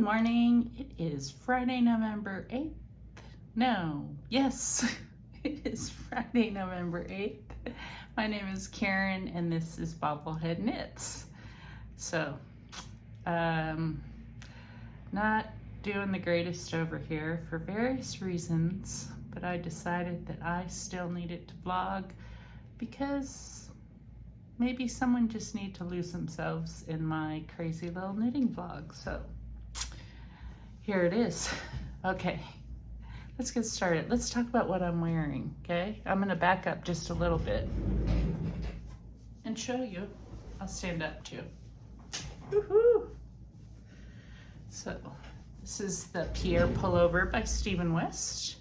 morning. It is Friday, November 8th. No, yes, it is Friday, November 8th. My name is Karen and this is BobbleHeadKnits. So, not doing the greatest over here for various reasons, but I decided that I still needed to vlog because maybe someone just need to lose themselves in my crazy little knitting vlog. So here it is. Okay, let's get started. Let's talk about what I'm wearing, okay? I'm gonna back up just a little bit and show you. I'll stand up too. Woohoo! So this is the Pierre pullover by Stephen West.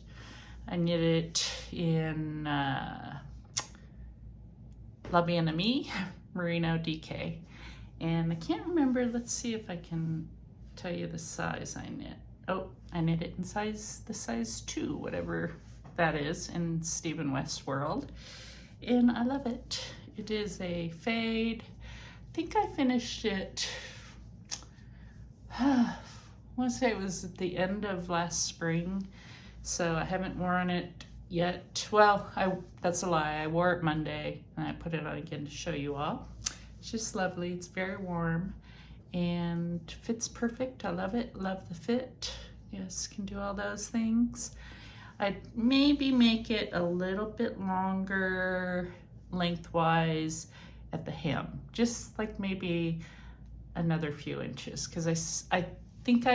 I knit it in La Bien-Aimée Merino DK. And I can't remember, let's see if I can tell you the size I knit. Oh, I knit it in the size 2, whatever that is in Stephen West world. And I love it. It is a fade. I think I finished it, I want to say it was at the end of last spring. So I haven't worn it yet. Well, that's a lie. I wore it Monday and I put it on again to show you all. It's just lovely. It's very warm and fits perfect. I love it. Love the fit. Yes, can do all those things. I'd maybe make it a little bit longer lengthwise at the hem, just like maybe another few inches, because I think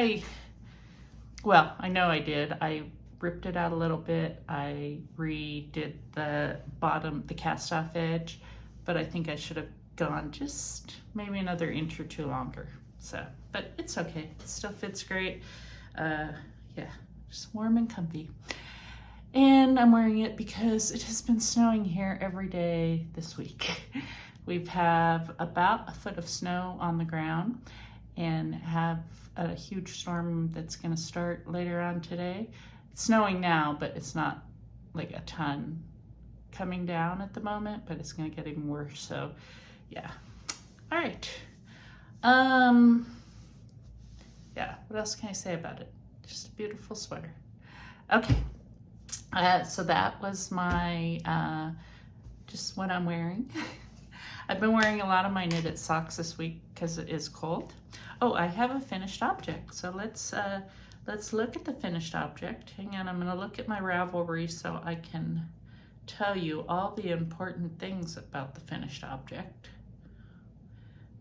well, I know I did. I ripped it out a little bit. I redid the bottom, the cast off edge, but I think I should have gone just maybe another inch or two longer. So, but it's okay. It still fits great. Yeah, just warm and comfy. And I'm wearing it because it has been snowing here every day this week. We've have about a foot of snow on the ground and have a huge storm that's going to start later on today. It's snowing now, but it's not like a ton coming down at the moment, but it's going to get even worse. So yeah. All right. Yeah, what else can I say about it? Just a beautiful sweater. Okay. So that was my, just what I'm wearing. I've been wearing a lot of my knitted socks this week because it is cold. Oh, I have a finished object. So let's look at the finished object. Hang on, I'm gonna look at my Ravelry so I can tell you all the important things about the finished object.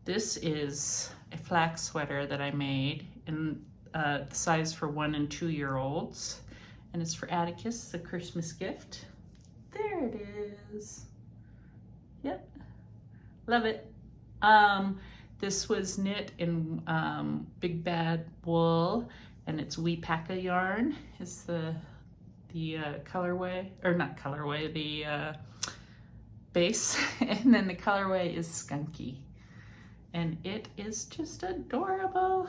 This is a flax sweater that I made in the size for 1 and 2 year olds. And it's for Atticus, a Christmas gift. There it is. Yep, love it. This was knit in Big Bad Wool, and it's Weepaka yarn is the colorway, or not colorway, the base, and then the colorway is Skunky. And it is just adorable.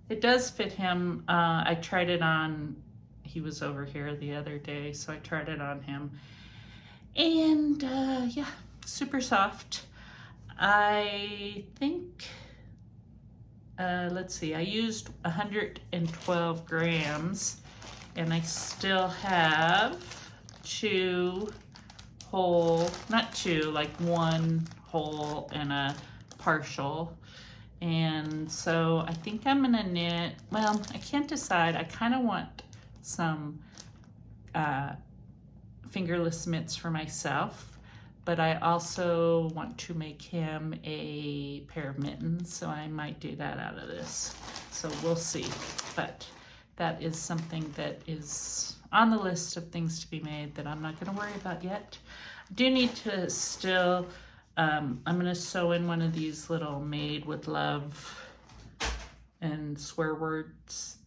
It does fit him. I tried it on, he was over here the other day, so I tried it on him. And yeah, super soft. I think, let's see, I used 112 grams and I still have 2 whole, not 2, like 1 whole and a partial. And so I think I'm gonna knit, well, I can't decide. I kind of want some fingerless mitts for myself, but I also want to make him a pair of mittens, so I might do that out of this. So we'll see, but that is something that is on the list of things to be made that I'm not gonna worry about yet. I do need to still, I'm gonna sew in one of these little made with love and swear words.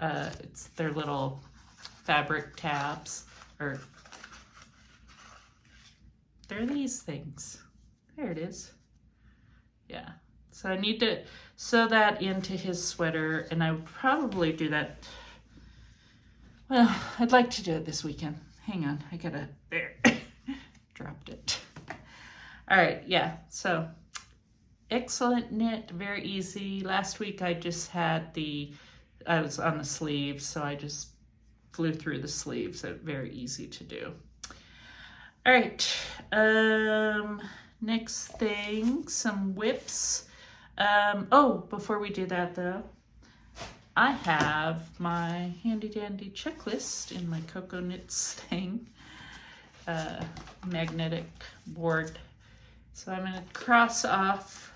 It's their little fabric tabs, or they're these things. There it is. Yeah, so I need to sew that into his sweater, and I would probably do that, well, I'd like to do it this weekend. Hang on, I gotta, there, dropped it. All right, yeah, so excellent knit, very easy. Last week I just had I was on the sleeves, so I just flew through the sleeves. So very easy to do. All right, next thing, some whips. Oh, before we do that though, I have my handy dandy checklist in my Cocoa Knits thing, magnetic board. So I'm going to cross off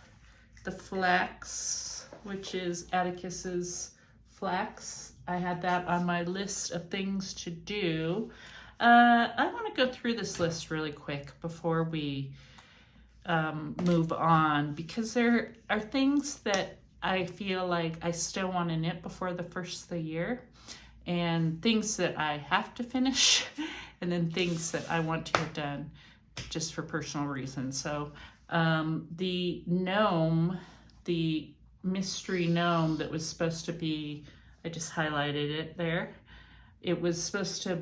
the flax, which is Atticus's flax. I had that on my list of things to do. I want to go through this list really quick before we move on, because there are things that I feel like I still want to knit before the first of the year, and things that I have to finish, and then things that I want to get done just for personal reasons. So the gnome, the mystery gnome that was supposed to be, I just highlighted it there. It was supposed to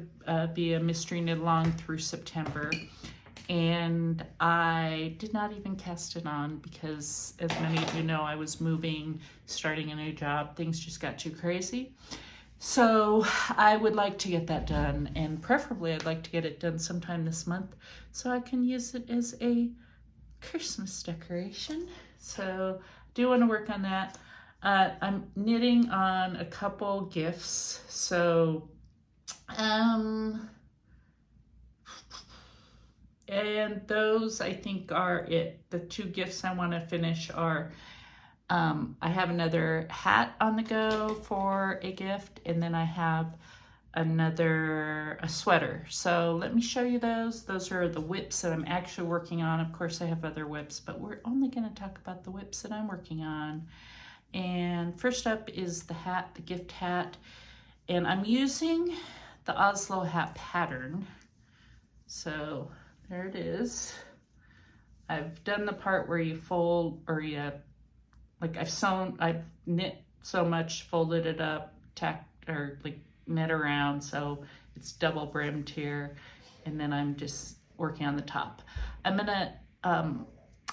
be a mystery knit along through September, and I did not even cast it on because, as many of you know, I was moving, starting a new job. Things just got too crazy. So I would like to get that done, and preferably I'd like to get it done sometime this month so I can use it as a Christmas decoration. So I do want to work on that. I'm knitting on a couple gifts. So and those I think are it. The two gifts I want to finish are I have another hat on the go for a gift, and then I have a sweater. So let me show you those. Those are the whips that I'm actually working on. Of course I have other whips, but we're only going to talk about the whips that I'm working on. And first up is the hat, the gift hat, and I'm using the Oslo hat pattern. So there it is. I've done the part where you fold, or I've knit so much, folded it up, tacked, or like knit around, so it's double brimmed here, and then I'm just working on the top. I'm gonna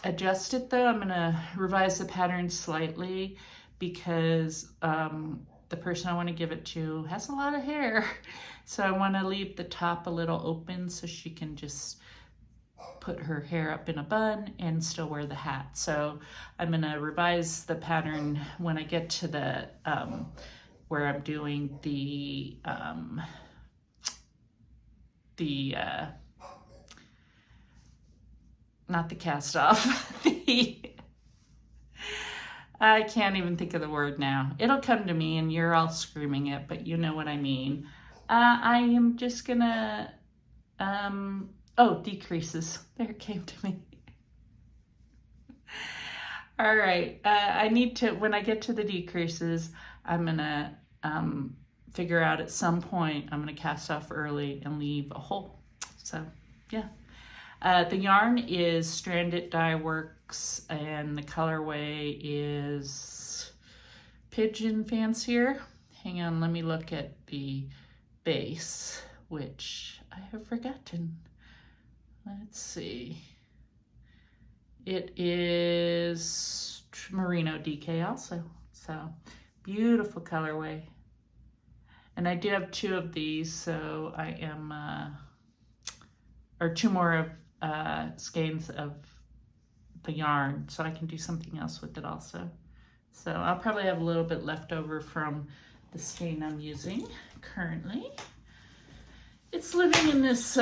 adjust it though. I'm gonna revise the pattern slightly because the person I want to give it to has a lot of hair, so I want to leave the top a little open so she can just put her hair up in a bun and still wear the hat. So I'm gonna revise the pattern when I get to the where I'm doing the not the cast off, I can't even think of the word now. It'll come to me and you're all screaming it, but you know what I mean. I am just gonna, decreases. There it came to me. All right, I need to, when I get to the decreases, I'm gonna figure out at some point, I'm gonna cast off early and leave a hole. So yeah. The yarn is Stranded Dye Works, and the colorway is Pigeon Fancier. Hang on, let me look at the base, which I have forgotten. Let's see. It is Merino DK also, so beautiful colorway. And I do have two of these, so I am, or two more of skeins of the yarn, so I can do something else with it also. So I'll probably have a little bit left over from the skein I'm using currently. It's living in this,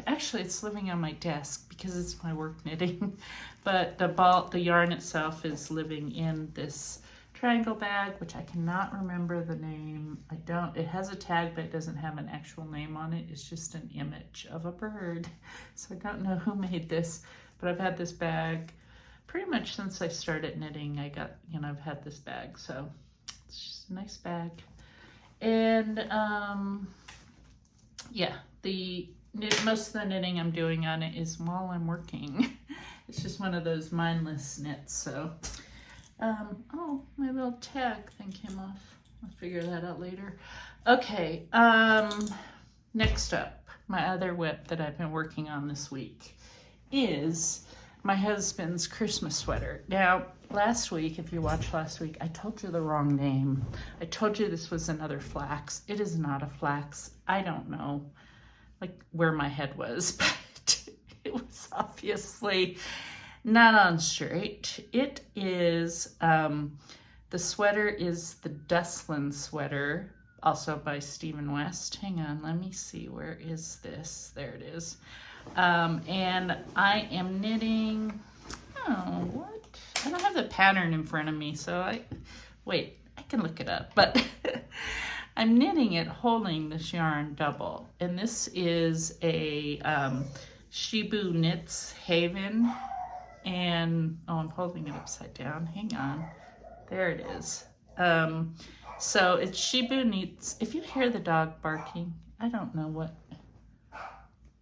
actually it's living on my desk because it's my work knitting, but the yarn itself is living in this triangle bag, which I cannot remember the name. It has a tag, but it doesn't have an actual name on it. It's just an image of a bird. So I don't know who made this, but I've had this bag pretty much since I started knitting. I've had this bag, so it's just a nice bag. And yeah, most of the knitting I'm doing on it is while I'm working. It's just one of those mindless knits, so. Oh, my little tag thing came off. I'll figure that out later. Okay, next up, my other whip that I've been working on this week is my husband's Christmas sweater. Now, last week, if you watched last week, I told you the wrong name. I told you this was another flax. It is not a flax. I don't know, like, where my head was, but it was obviously not on straight. It is, the sweater is the Dustland sweater, also by Stephen West. Hang on, let me see, where is this? There it is. And I am knitting, oh, what? I don't have the pattern in front of me, so wait, I can look it up, but I'm knitting it holding this yarn double. And this is a Shibu Knits Haven, and, oh, I'm holding it upside down, hang on, there it is. So it's Shibu Knits. If you hear the dog barking, I don't know what.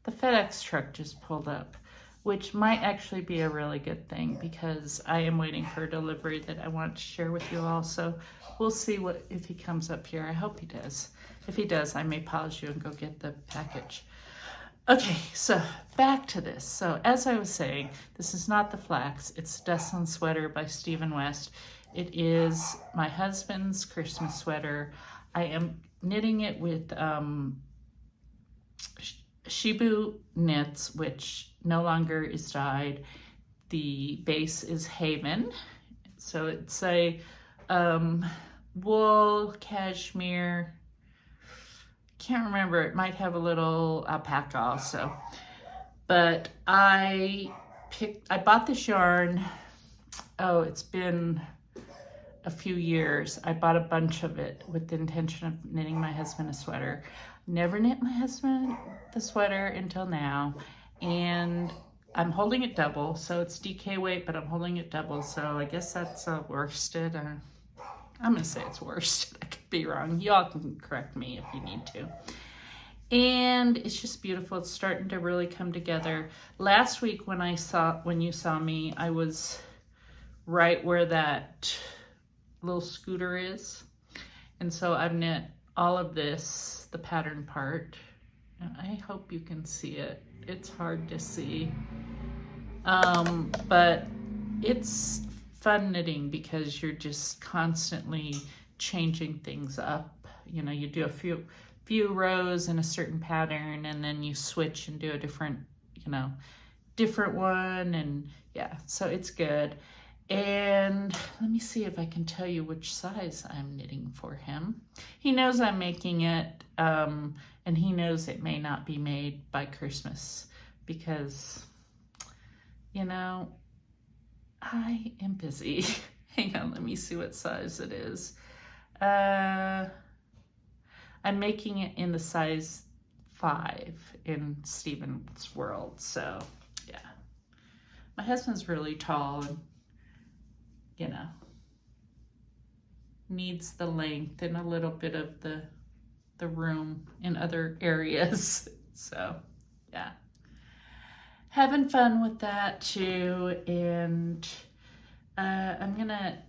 The FedEx truck just pulled up, which might actually be a really good thing because I am waiting for a delivery that I want to share with you all. So we'll see if he comes up here. I hope he does. If he does, I may pause you and go get the package. Okay, so back to this. So as I was saying, this is not the flax. It's Dustland Sweater by Stephen West. It is my husband's Christmas sweater. I am knitting it with Shibu Knits, which no longer is dyed. The base is Haven. So it's a wool, cashmere, can't remember, it might have a little alpaca also. But I bought this yarn, oh, it's been a few years. I bought a bunch of it with the intention of knitting my husband a sweater. Never knit my husband the sweater until now, and I'm holding it double, so it's DK weight, but I'm holding it double, so I guess that's worsted. I'm gonna say it's worsted. I could be wrong. Y'all can correct me if you need to. And it's just beautiful. It's starting to really come together. Last week when you saw me, I was right where that little scooter is, and so I've knit all of this, the pattern part. I hope you can see it. It's hard to see, but it's fun knitting because you're just constantly changing things up. You know, you do a few rows in a certain pattern, and then you switch and do a different one, and yeah, so it's good. And let me see if I can tell you which size I'm knitting for him. He knows I'm making it, and he knows it may not be made by Christmas because, you know, I am busy. Hang on, let me see what size it is. I'm making it in the size 5 in Stephen's world, so yeah. My husband's really tall and, you know, needs the length and a little bit of the room in other areas. So yeah, having fun with that too. And I'm gonna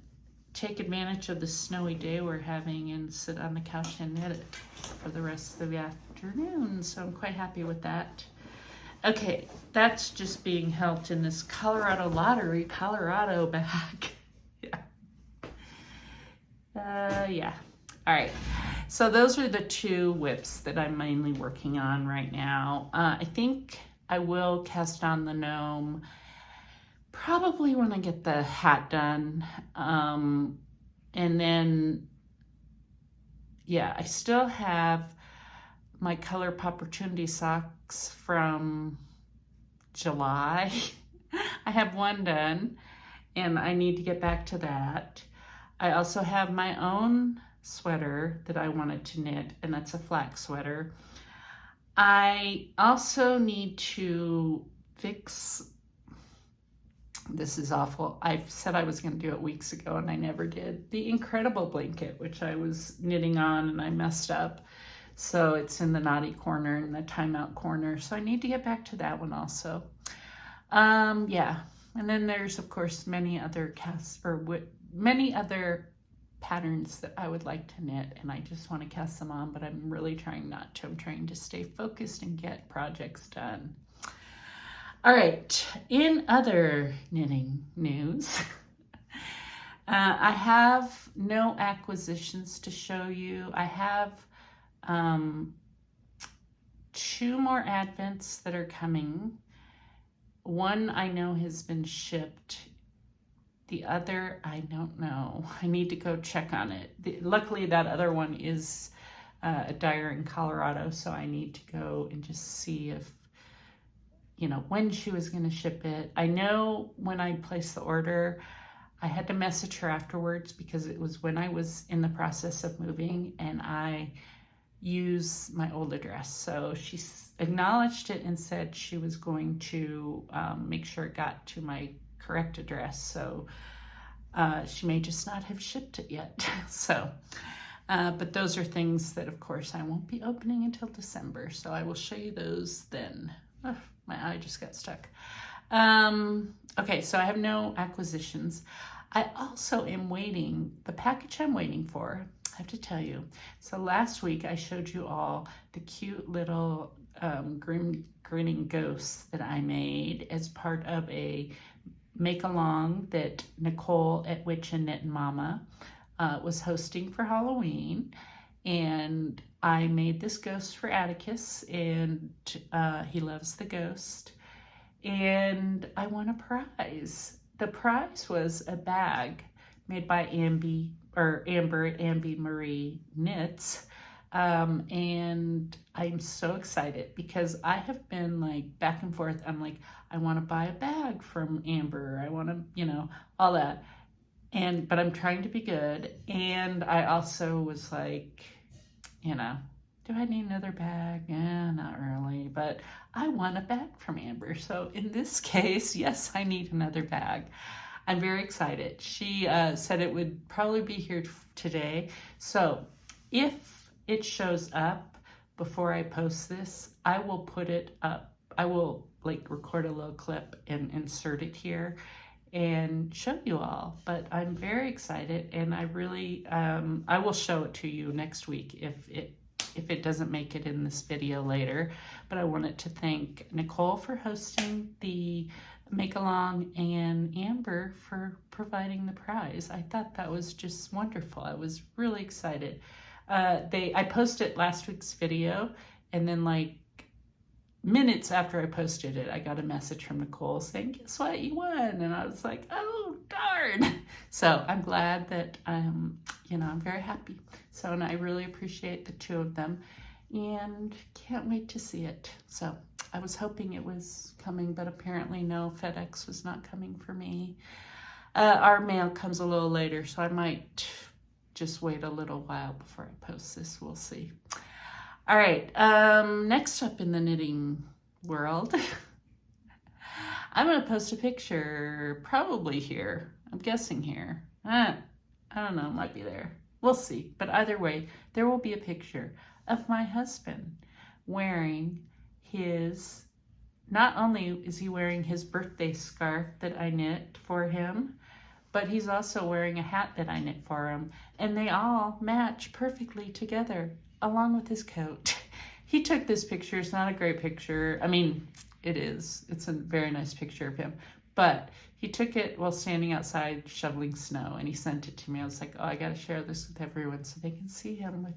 take advantage of the snowy day we're having and sit on the couch and knit it for the rest of the afternoon. So I'm quite happy with that. Okay, that's just being helped in this Colorado Lottery Colorado bag. Yeah. All right. So those are the 2 whips that I'm mainly working on right now. I think I will cast on the gnome probably when I get the hat done. And then, yeah, I still have my Color Opportunity socks from July. I have one done, and I need to get back to that. I also have my own sweater that I wanted to knit, and that's a flax sweater. I also need to fix, this is awful, I said I was going to do it weeks ago and I never did, the Incredible blanket, which I was knitting on and I messed up. So it's in the naughty corner and the timeout corner. So I need to get back to that one also. Yeah, and then there's of course many other many other patterns that I would like to knit, and I just want to cast them on, but I'm really trying not to. I'm trying to stay focused and get projects done. All right, in other knitting news, I have no acquisitions to show you. I have 2 more advents that are coming. One I know has been shipped. The other, I don't know. I need to go check on it. Luckily, that other one is a dyer in Colorado, so I need to go and just see if, when she was going to ship it. I know when I placed the order, I had to message her afterwards because it was when I was in the process of moving and I used my old address. So she acknowledged it and said she was going to make sure it got to my correct address. So she may just not have shipped it yet. So, but those are things that, of course, I won't be opening until December. So I will show you those then. Oh, my eye just got stuck. Okay, so I have no acquisitions. I also am waiting, the package I'm waiting for, I have to tell you. So last week I showed you all the cute little grinning ghosts that I made as part of a make-along that Nicole at Witch and Knit and Mama was hosting for Halloween. And I made this ghost for Atticus, and he loves the ghost. And I won a prize. The prize was a bag made by Amber at Ambi Marie Knits. And I'm so excited because I have been like back and forth. I'm like, I want to buy a bag from Amber. I want to, all that. But I'm trying to be good. And I also was like, do I need another bag? Yeah, not really, but I want a bag from Amber. So in this case, yes, I need another bag. I'm very excited. She said it would probably be here today. So if it shows up before I post this, I will put it up. I will record a little clip and insert it here and show you all. But I'm very excited, and I really, I will show it to you next week if it doesn't make it in this video later. But I wanted to thank Nicole for hosting the make-along and Amber for providing the prize. I thought that was just wonderful. I was really excited. I posted last week's video, and then minutes after I posted it, I got a message from Nicole saying, guess what, you won. And I was like, oh, darn. So I'm glad that, I'm very happy. So, and I really appreciate the 2 of them and can't wait to see it. So I was hoping it was coming, but apparently no, FedEx was not coming for me. Our mail comes a little later, so I might just wait a little while before I post this. We'll see. All right, next up in the knitting world, I'm going to post a picture, probably here. I'm guessing here. I don't know, it might be there. We'll see. But either way, there will be a picture of my husband wearing his, not only is he wearing his birthday scarf that I knit for him, but he's also wearing a hat that I knit for him. And they all match perfectly together, along with his coat. He took this picture. It's not a great picture. I mean, it is. It's a very nice picture of him. But he took it while standing outside shoveling snow, and he sent it to me. I was like, oh, I got to share this with everyone so they can see him with,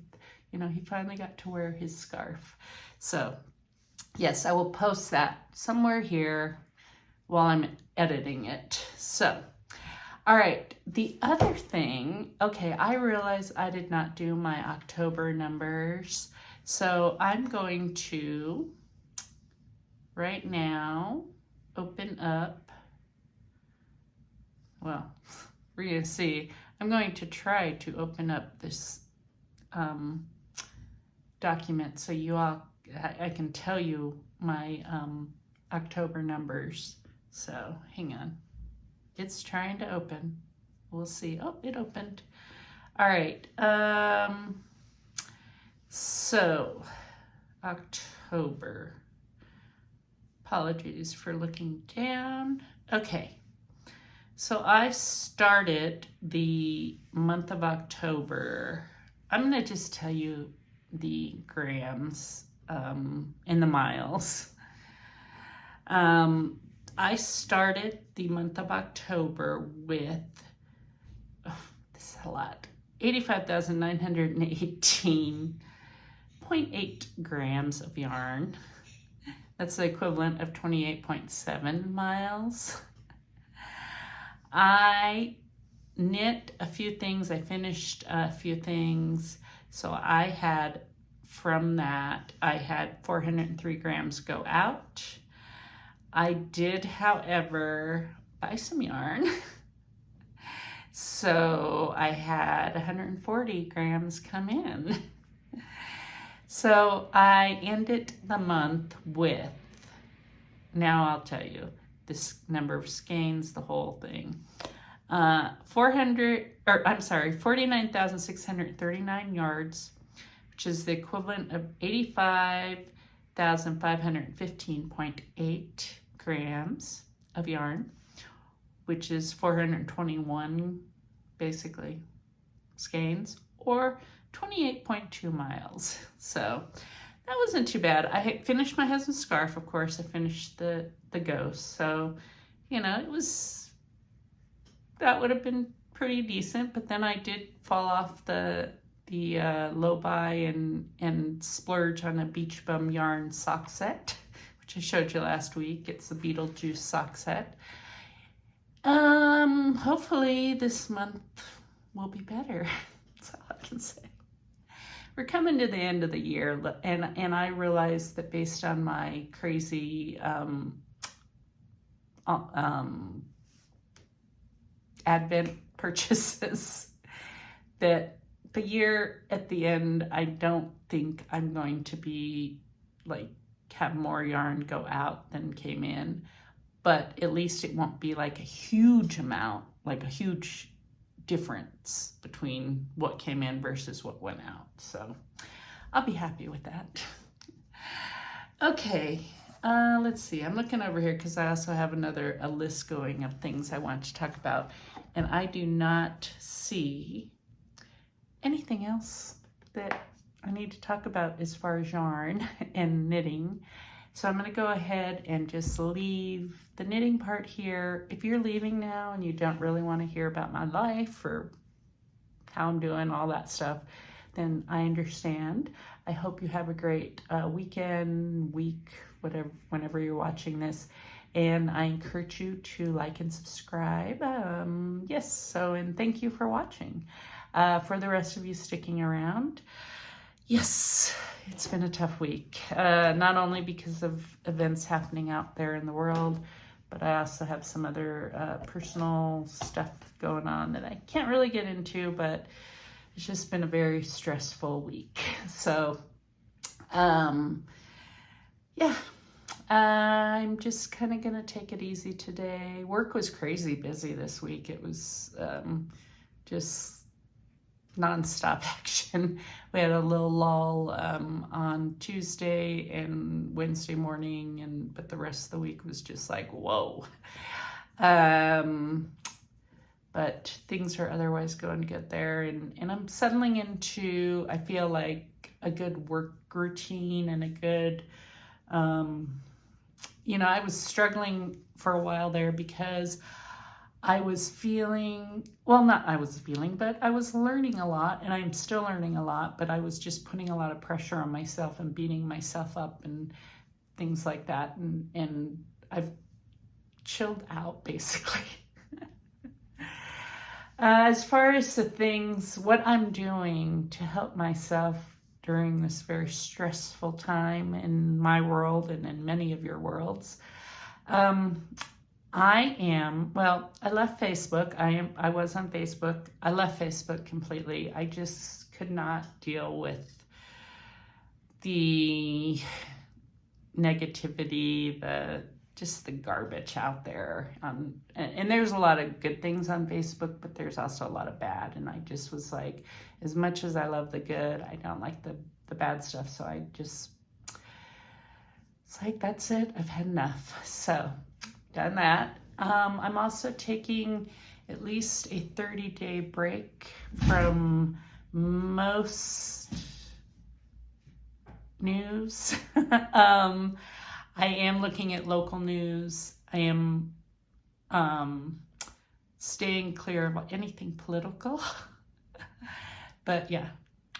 he finally got to wear his scarf. So, yes, I will post that somewhere here while I'm editing it. So, all right, the other thing, okay, I realize I did not do my October numbers. So I'm going to, right now, open up, well, we're going to see. I'm going to try to open up this document so you all, I can tell you my October numbers. So hang on. It's trying to open. We'll see. Oh, it opened. All right. So October. Apologies for looking down. Okay. So I started the month of October. I'm going to just tell you the grams and the miles. I started the month of October with, this is a lot, 85,918.8 grams of yarn. That's the equivalent of 28.7 miles. I knit a few things, I finished a few things, so I had, from that, I had 403 grams go out. I did, however, buy some yarn. So I had 140 grams come in. So I ended the month with, now I'll tell you, this number of skeins, the whole thing. 49,639 yards, which is the equivalent of 85,515.8 grams of yarn, which is 421 basically skeins, or 28.2 miles. So that wasn't too bad. I finished my husband's scarf, of course. I finished the ghost, so you know, that would have been pretty decent. But then I did fall off the low buy and splurge on a Beach Bum yarn sock set, which I showed you last week. It's the Beetlejuice sock set. Hopefully this month will be better. That's all I can say. We're coming to the end of the year, and I realize that based on my crazy Advent purchases, that the year at the end, I don't think I'm going to be like have more yarn go out than came in, but at least it won't be like a huge amount, like a huge difference between what came in versus what went out. So I'll be happy with that. Okay, let's see. I'm looking over here because I also have a list going of things I want to talk about, and I do not see anything else that I need to talk about as far as yarn and knitting. So I'm going to go ahead and just leave the knitting part here. If you're leaving now and you don't really want to hear about my life or how I'm doing, all that stuff, then I understand. I hope you have a great weekend, week, whatever, whenever you're watching this. And I encourage you to like and subscribe. Yes, so, and thank you for watching. For the rest of you sticking around, yes, it's been a tough week. Not only because of events happening out there in the world, but I also have some other personal stuff going on that I can't really get into, but it's just been a very stressful week. So, yeah, I'm just kind of gonna take it easy today. Work was crazy busy this week. It was just nonstop action. We had a little lull on Tuesday and Wednesday morning, but the rest of the week was just like, whoa. But things are otherwise going good there, and I'm settling into, I feel like, a good work routine and a good, you know, I was struggling for a while there because I was feeling, well, not I was feeling, but I was learning a lot, and I'm still learning a lot, but I was just putting a lot of pressure on myself and beating myself up and things like that, and I've chilled out, basically. As far as the things, what I'm doing to help myself during this very stressful time in my world and in many of your worlds, I left Facebook. I was on Facebook. I left Facebook completely. I just could not deal with the negativity, just the garbage out there. And there's a lot of good things on Facebook, but there's also a lot of bad. And I just was like, as much as I love the good, I don't like the bad stuff. So it's like, that's it. I've had enough. So done that. I'm also taking at least a 30-day break from most news. I am looking at local news. I am staying clear of anything political. But yeah,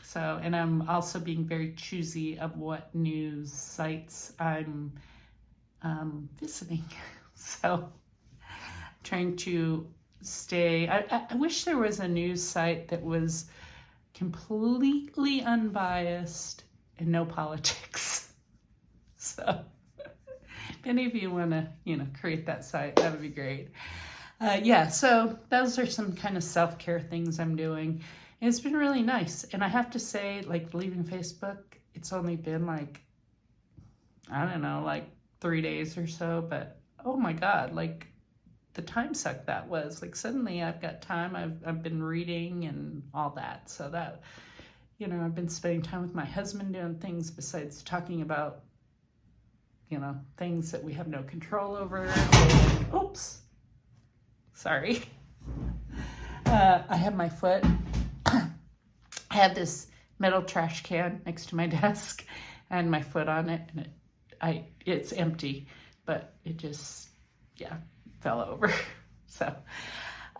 so, and I'm also being very choosy of what news sites I'm visiting. So trying to stay, I wish there was a news site that was completely unbiased and no politics. So if any of you want to, create that site, that would be great. Yeah, so those are some kind of self-care things I'm doing. And it's been really nice. And I have to say, like, leaving Facebook, it's only been like, I don't know, like 3 days or so. But oh my God, like the time suck that was. Like suddenly I've got time. I've been reading and all that. So that, I've been spending time with my husband doing things besides talking about, things that we have no control over. And, oops. Sorry. I have my foot. I have this metal trash can next to my desk and my foot on it, and it's empty, but it just, fell over. So,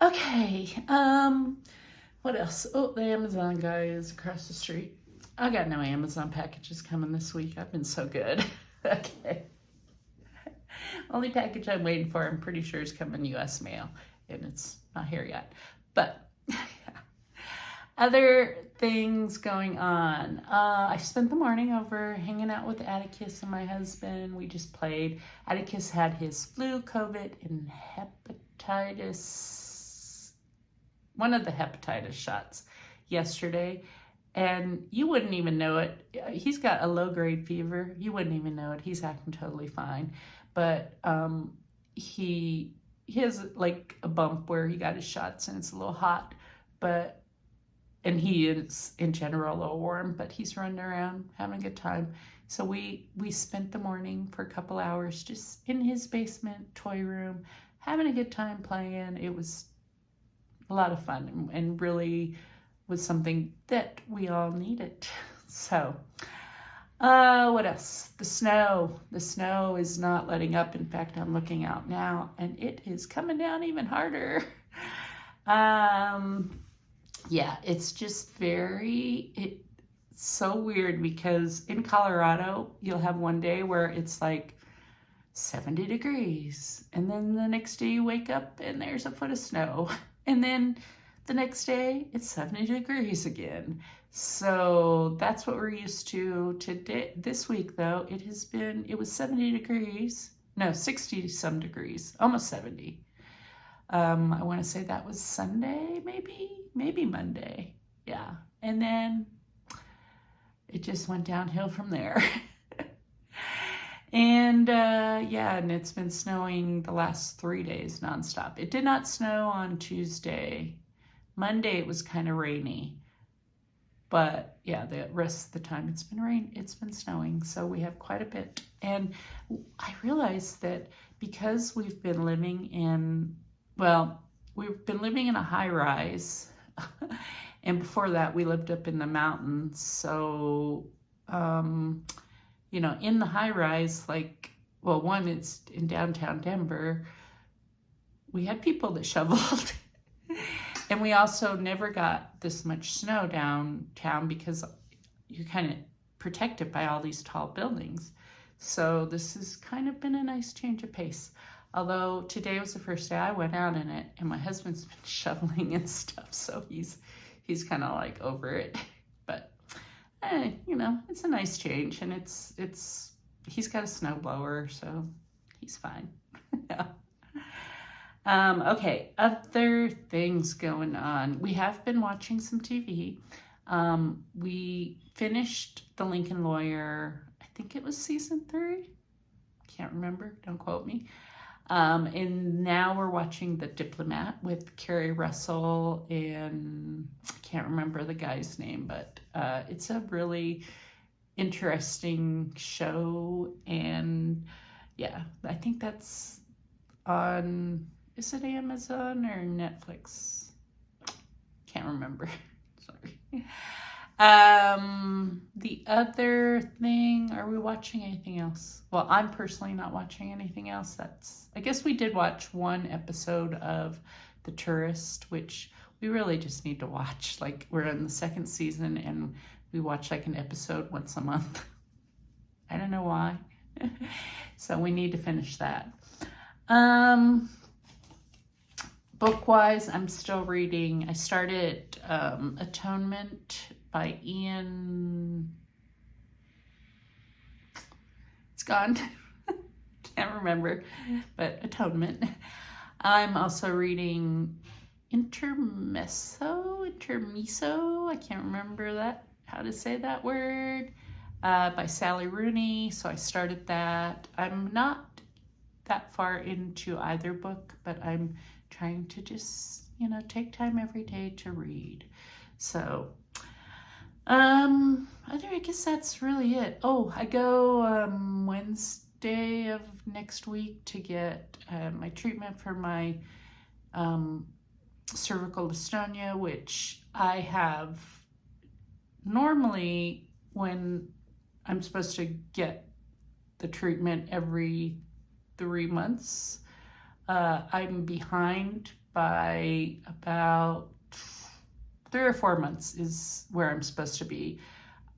okay. What else? Oh, the Amazon guy is across the street. I got no Amazon packages coming this week. I've been so good. Okay. Only package I'm waiting for, I'm pretty sure, is coming U.S. mail, and it's not here yet. But other things going on. I spent the morning over hanging out with Atticus and my husband. We just played. Atticus had his flu, COVID, and hepatitis, one of the hepatitis shots yesterday. And you wouldn't even know it. He's got a low-grade fever. You wouldn't even know it. He's acting totally fine. But he has like a bump where he got his shots and it's a little hot. And he is in general a little warm, but he's running around having a good time. So we spent the morning for a couple hours just in his basement toy room, having a good time playing. It was a lot of fun and really was something that we all needed. So, what else? The snow. The snow is not letting up. In fact, I'm looking out now and it is coming down even harder. Yeah, it's just it's so weird because in Colorado, you'll have one day where it's like 70 degrees. And then the next day you wake up and there's a foot of snow. And then the next day it's 70 degrees again. So that's what we're used to today. This week though, it was 70 degrees. No, 60 some degrees, almost 70. I want to say that was Sunday, maybe Monday. Yeah. And then it just went downhill from there. And and it's been snowing the last 3 days nonstop. It did not snow on Tuesday. Monday it was kind of rainy. But yeah, the rest of the time it's been snowing. So we have quite a bit. And I realized that because we've been living in a high rise. And before that, we lived up in the mountains. So, in the high rise, one, it's in downtown Denver. We had people that shoveled. And we also never got this much snow downtown because you're kind of protected by all these tall buildings. So this has kind of been a nice change of pace. Although today was the first day I went out in it, and my husband's been shoveling and stuff, so he's kind of like over it. But it's a nice change, and he's got a snowblower, so he's fine. Yeah. Okay, other things going on. We have been watching some TV. We finished The Lincoln Lawyer. I think it was season 3. Can't remember. Don't quote me. And now we're watching The Diplomat with Carrie Russell, and I can't remember the guy's name, but it's a really interesting show. And yeah, I think that's on, is it Amazon or Netflix? Can't remember. Sorry. The other thing, are we watching anything else? Well, I'm personally not watching anything else. I guess we did watch one episode of The Tourist, which we really just need to watch. Like, we're in the second season and we watch like an episode once a month. I don't know why. So we need to finish that. Book-wise, I'm still reading. I started Atonement by Ian. It's gone. Can't remember, but Atonement. I'm also reading Intermiso. I can't remember how to say that word, by Sally Rooney. So I started that. I'm not that far into either book, but I'm trying to just, take time every day to read. So, I guess that's really it. Oh, I go Wednesday of next week to get my treatment for my cervical dystonia, which I have normally when I'm supposed to get the treatment every 3 months. I'm behind by about 3 or 4 months is where I'm supposed to be.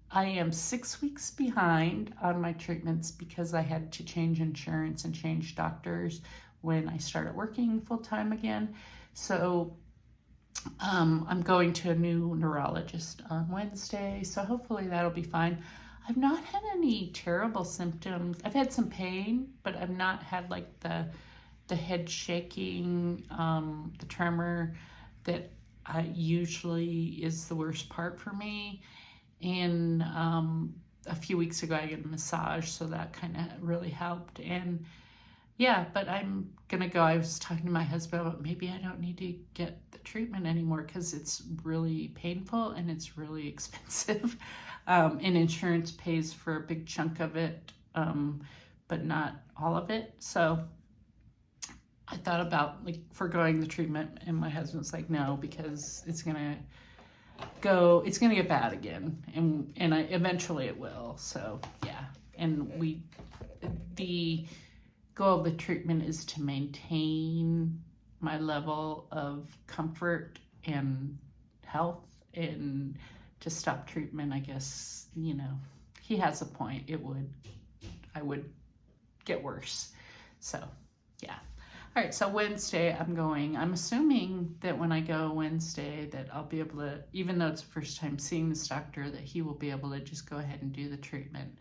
I am 6 weeks behind on my treatments because I had to change insurance and change doctors when I started working full-time again. So I'm going to a new neurologist on Wednesday, so hopefully that'll be fine. I've not had any terrible symptoms. I've had some pain, but I've not had like the head shaking, the tremor that usually is the worst part for me. And a few weeks ago I got a massage, so that kind of really helped. And yeah, but I'm gonna go. I was talking to my husband about maybe I don't need to get the treatment anymore because it's really painful and it's really expensive. And insurance pays for a big chunk of it, but not all of it. So I thought about like foregoing the treatment, and my husband's like, no, because it's gonna get bad again, and eventually it will. So yeah, and the goal of the treatment is to maintain my level of comfort and health, and to stop treatment, I guess, he has a point. I would get worse. So yeah. All right, so Wednesday I'm going. I'm assuming that when I go Wednesday that I'll be able to, even though it's the first time seeing this doctor, that he will be able to just go ahead and do the treatment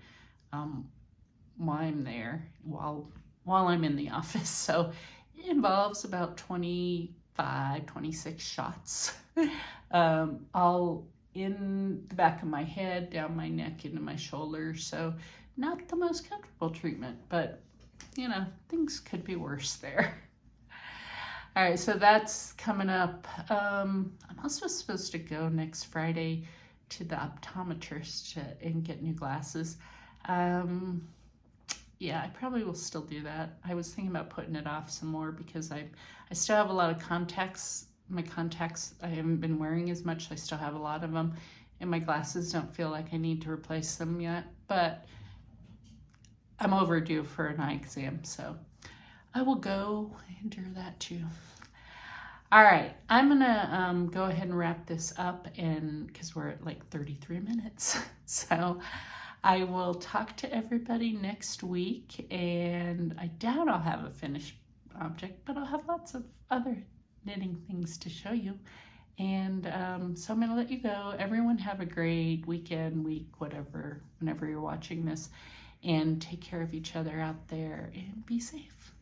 while I'm there, while I'm in the office. So it involves about 25, 26 shots. All in the back of my head, down my neck, into my shoulders. So not the most comfortable treatment, but things could be worse there. All right, so that's coming up. I'm also supposed to go next Friday to the optometrist and get new glasses. Yeah, I probably will still do that. I was thinking about putting it off some more because I still have a lot of contacts. My contacts, I haven't been wearing as much. I still have a lot of them, and my glasses don't feel like I need to replace them yet, but I'm overdue for an eye exam, so I will go and do that too. All right, I'm gonna go ahead and wrap this up, and because we're at like 33 minutes. So I will talk to everybody next week, and I doubt I'll have a finished object, but I'll have lots of other knitting things to show you. And so I'm gonna let you go. Everyone have a great weekend, week, whatever, whenever you're watching this. And take care of each other out there and be safe.